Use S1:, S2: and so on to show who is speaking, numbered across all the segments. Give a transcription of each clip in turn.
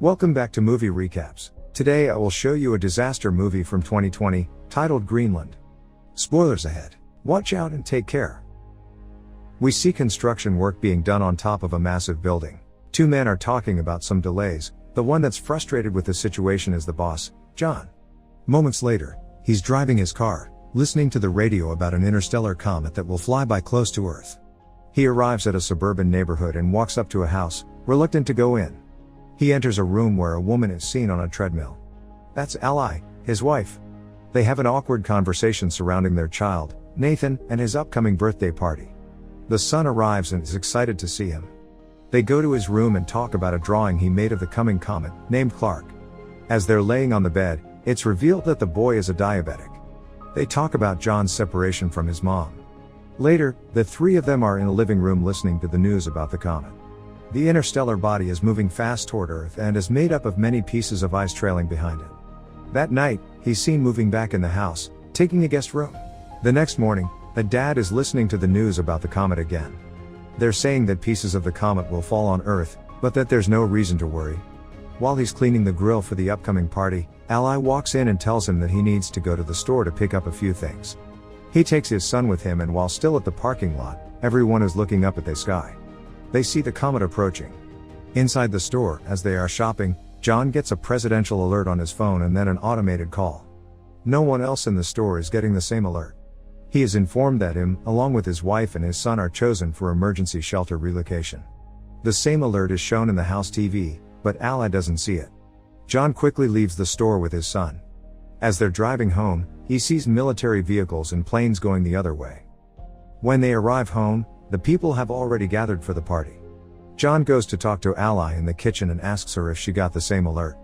S1: Welcome back to Movie Recaps. Today I will show you a disaster movie from 2020, titled Greenland. Spoilers ahead. Watch out and take care. We see construction work being done on top of a massive building. Two men are talking about some delays. The one that's frustrated with the situation is the boss, John. Moments later, he's driving his car, listening to the radio about an interstellar comet that will fly by close to Earth. He arrives at a suburban neighborhood and walks up to a house, reluctant to go in. He enters a room where a woman is seen on a treadmill. That's Ally, his wife. They have an awkward conversation surrounding their child, Nathan, and his upcoming birthday party. The son arrives and is excited to see him. They go to his room and talk about a drawing he made of the coming comet, named Clark. As they're laying on the bed, it's revealed that the boy is a diabetic. They talk about John's separation from his mom. Later, the three of them are in a living room listening to the news about the comet. The interstellar body is moving fast toward Earth and is made up of many pieces of ice trailing behind it. That night, he's seen moving back in the house, taking a guest room. The next morning, the dad is listening to the news about the comet again. They're saying that pieces of the comet will fall on Earth, but that there's no reason to worry. While he's cleaning the grill for the upcoming party, Ally walks in and tells him that he needs to go to the store to pick up a few things. He takes his son with him, and while still at the parking lot, everyone is looking up at the sky. They see the comet approaching. Inside the store, as they are shopping, John gets a presidential alert on his phone and then an automated call. No one else in the store is getting the same alert. He is informed that him, along with his wife and his son, are chosen for emergency shelter relocation. The same alert is shown in the house TV, but Ally doesn't see it. John quickly leaves the store with his son. As they're driving home, he sees military vehicles and planes going the other way. When they arrive home, the people have already gathered for the party. John goes to talk to Ally in the kitchen and asks her if she got the same alert.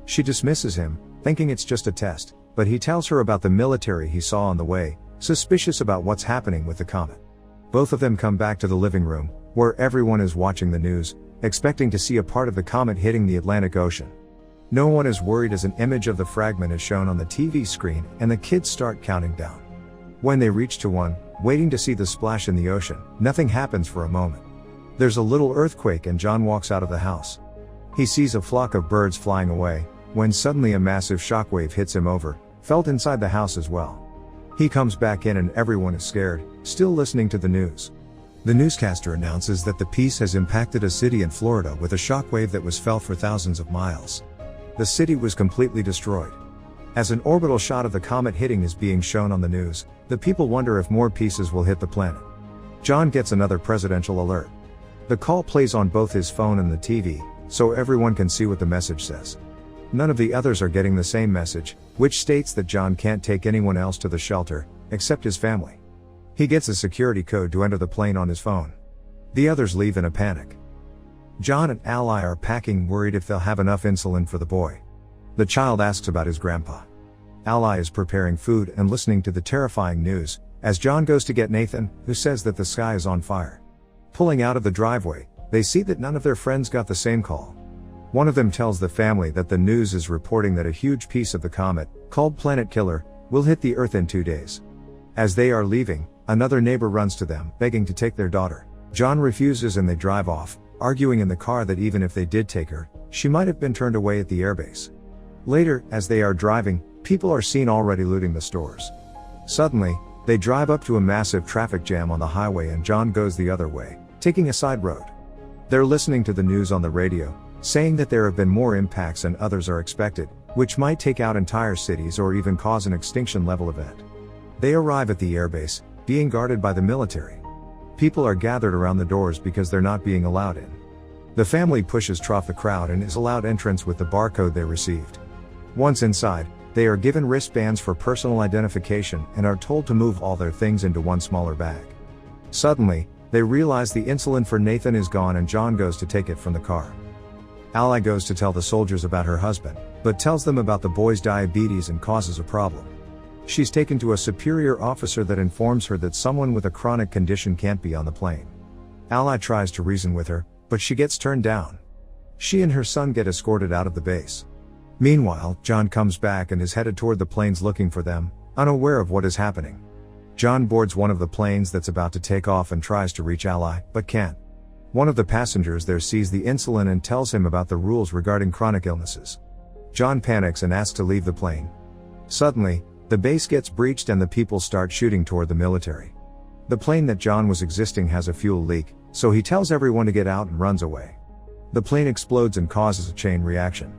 S1: She dismisses him, thinking it's just a test, but he tells her about the military he saw on the way, suspicious about what's happening with the comet. Both of them come back to the living room, where everyone is watching the news, expecting to see a part of the comet hitting the Atlantic Ocean. No one is worried as an image of the fragment is shown on the TV screen and the kids start counting down. When they reach to one, waiting to see the splash in the ocean, nothing happens for a moment. There's a little earthquake and John walks out of the house. He sees a flock of birds flying away, when suddenly a massive shockwave hits him over, felt inside the house as well. He comes back in and everyone is scared, still listening to the news. The newscaster announces that the piece has impacted a city in Florida with a shockwave that was felt for thousands of miles. The city was completely destroyed. As an orbital shot of the comet hitting is being shown on the news, the people wonder if more pieces will hit the planet. John gets another presidential alert. The call plays on both his phone and the TV, so everyone can see what the message says. None of the others are getting the same message, which states that John can't take anyone else to the shelter, except his family. He gets a security code to enter the plane on his phone. The others leave in a panic. John and Ally are packing, worried if they'll have enough insulin for the boy. The child asks about his grandpa. Ally is preparing food and listening to the terrifying news, as John goes to get Nathan, who says that the sky is on fire. Pulling out of the driveway, they see that none of their friends got the same call. One of them tells the family that the news is reporting that a huge piece of the comet, called Planet Killer, will hit the Earth in 2 days. As they are leaving, another neighbor runs to them, begging to take their daughter. John refuses and they drive off, arguing in the car that even if they did take her, she might have been turned away at the airbase. Later, as they are driving, people are seen already looting the stores. Suddenly, they drive up to a massive traffic jam on the highway and John goes the other way, taking a side road. They're listening to the news on the radio, saying that there have been more impacts and others are expected, which might take out entire cities or even cause an extinction level event. They arrive at the airbase, being guarded by the military. People are gathered around the doors because they're not being allowed in. The family pushes through the crowd and is allowed entrance with the barcode they received. Once inside, they are given wristbands for personal identification and are told to move all their things into one smaller bag. Suddenly, they realize the insulin for Nathan is gone and John goes to take it from the car. Ally goes to tell the soldiers about her husband, but tells them about the boy's diabetes and causes a problem. She's taken to a superior officer that informs her that someone with a chronic condition can't be on the plane. Ally tries to reason with her, but she gets turned down. She and her son get escorted out of the base. Meanwhile, John comes back and is headed toward the planes looking for them, unaware of what is happening. John boards one of the planes that's about to take off and tries to reach Ally, but can't. One of the passengers there sees the insulin and tells him about the rules regarding chronic illnesses. John panics and asks to leave the plane. Suddenly, the base gets breached and the people start shooting toward the military. The plane that John was existing has a fuel leak, so he tells everyone to get out and runs away. The plane explodes and causes a chain reaction.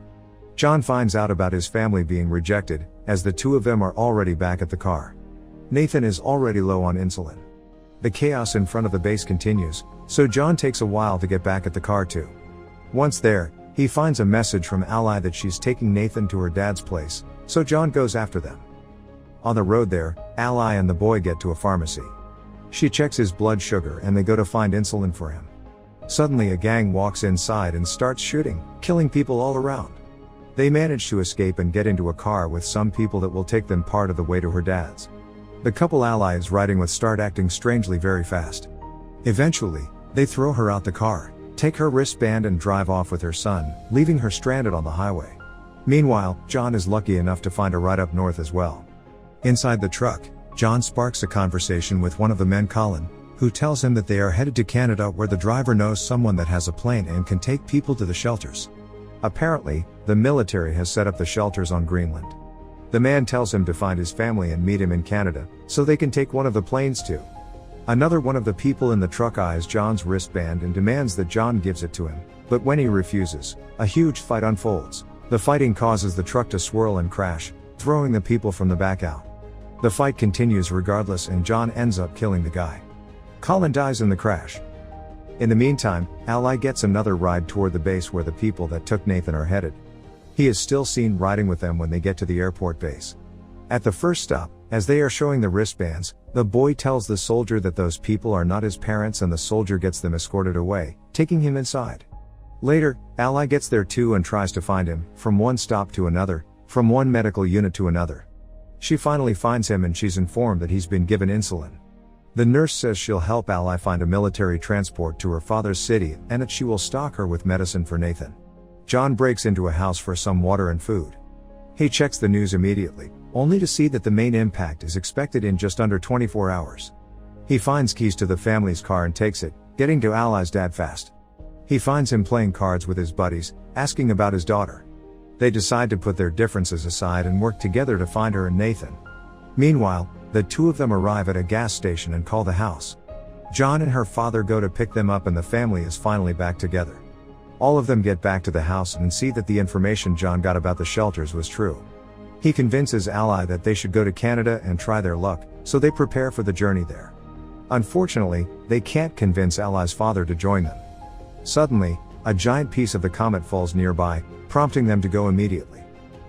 S1: John finds out about his family being rejected, as the two of them are already back at the car. Nathan is already low on insulin. The chaos in front of the base continues, so John takes a while to get back at the car too. Once there, he finds a message from Ally that she's taking Nathan to her dad's place, so John goes after them. On the road there, Ally and the boy get to a pharmacy. She checks his blood sugar and they go to find insulin for him. Suddenly a gang walks inside and starts shooting, killing people all around. They manage to escape and get into a car with some people that will take them part of the way to her dad's. The couple Ally is riding with start acting strangely very fast. Eventually, they throw her out the car, take her wristband and drive off with her son, leaving her stranded on the highway. Meanwhile, John is lucky enough to find a ride up north as well. Inside the truck, John sparks a conversation with one of the men, Colin, who tells him that they are headed to Canada where the driver knows someone that has a plane and can take people to the shelters. Apparently, the military has set up the shelters on Greenland. The man tells him to find his family and meet him in Canada, so they can take one of the planes too. Another one of the people in the truck eyes John's wristband and demands that John gives it to him, but when he refuses, a huge fight unfolds. The fighting causes the truck to swirl and crash, throwing the people from the back out. The fight continues regardless and John ends up killing the guy. Colin dies in the crash. In the meantime, Ally gets another ride toward the base where the people that took Nathan are headed. He is still seen riding with them when they get to the airport base. At the first stop, as they are showing the wristbands, the boy tells the soldier that those people are not his parents and the soldier gets them escorted away, taking him inside. Later, Ally gets there too and tries to find him, from one stop to another, from one medical unit to another. She finally finds him and she's informed that he's been given insulin. The nurse says she'll help Ally find a military transport to her father's city and that she will stock her with medicine for Nathan. John breaks into a house for some water and food. He checks the news immediately, only to see that the main impact is expected in just under 24 hours. He finds keys to the family's car and takes it, getting to Ally's dad fast. He finds him playing cards with his buddies, asking about his daughter. They decide to put their differences aside and work together to find her and Nathan. Meanwhile, the two of them arrive at a gas station and call the house. John and her father go to pick them up and the family is finally back together. All of them get back to the house and see that the information John got about the shelters was true. He convinces Ally that they should go to Canada and try their luck, so they prepare for the journey there. Unfortunately, they can't convince Ally's father to join them. Suddenly, a giant piece of the comet falls nearby, prompting them to go immediately.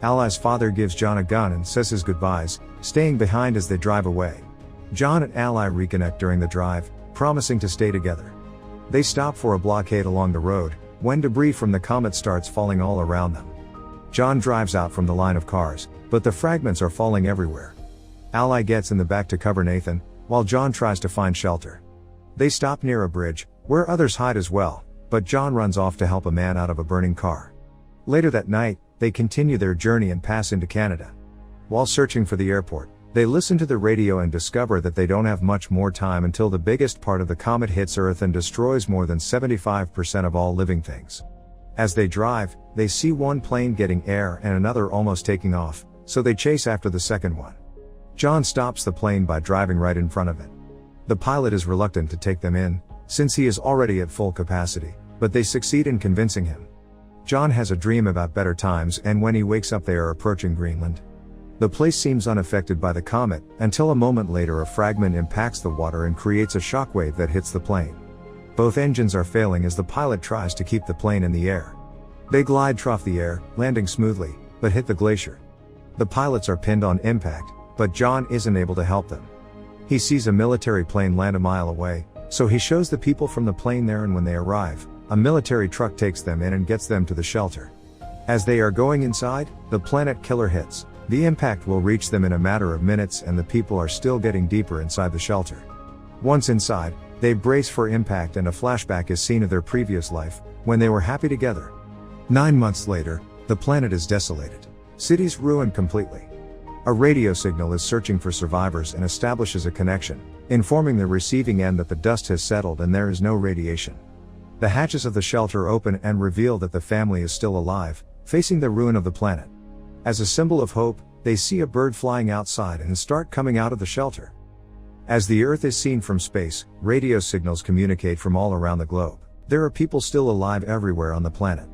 S1: Ally's father gives John a gun and says his goodbyes, staying behind as they drive away. John and Ally reconnect during the drive, promising to stay together. They stop for a blockade along the road, when debris from the comet starts falling all around them. John drives out from the line of cars, but the fragments are falling everywhere. Ally gets in the back to cover Nathan, while John tries to find shelter. They stop near a bridge, where others hide as well, but John runs off to help a man out of a burning car. Later that night, they continue their journey and pass into Canada. While searching for the airport, they listen to the radio and discover that they don't have much more time until the biggest part of the comet hits Earth and destroys more than 75% of all living things. As they drive, they see one plane getting air and another almost taking off, so they chase after the second one. John stops the plane by driving right in front of it. The pilot is reluctant to take them in, since he is already at full capacity, but they succeed in convincing him. John has a dream about better times and when he wakes up they are approaching Greenland. The place seems unaffected by the comet, until a moment later a fragment impacts the water and creates a shockwave that hits the plane. Both engines are failing as the pilot tries to keep the plane in the air. They glide off the air, landing smoothly, but hit the glacier. The pilots are pinned on impact, but John isn't able to help them. He sees a military plane land a mile away, so he shows the people from the plane there and when they arrive, a military truck takes them in and gets them to the shelter. As they are going inside, the planet killer hits. The impact will reach them in a matter of minutes and the people are still getting deeper inside the shelter. Once inside, they brace for impact and a flashback is seen of their previous life, when they were happy together. 9 months later, the planet is desolated. Cities ruined completely. A radio signal is searching for survivors and establishes a connection, informing the receiving end that the dust has settled and there is no radiation. The hatches of the shelter open and reveal that the family is still alive, facing the ruin of the planet. As a symbol of hope, they see a bird flying outside and start coming out of the shelter. As the Earth is seen from space, radio signals communicate from all around the globe. There are people still alive everywhere on the planet.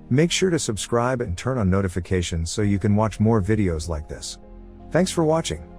S1: Make sure to subscribe and turn on notifications so you can watch more videos like this. Thanks for watching.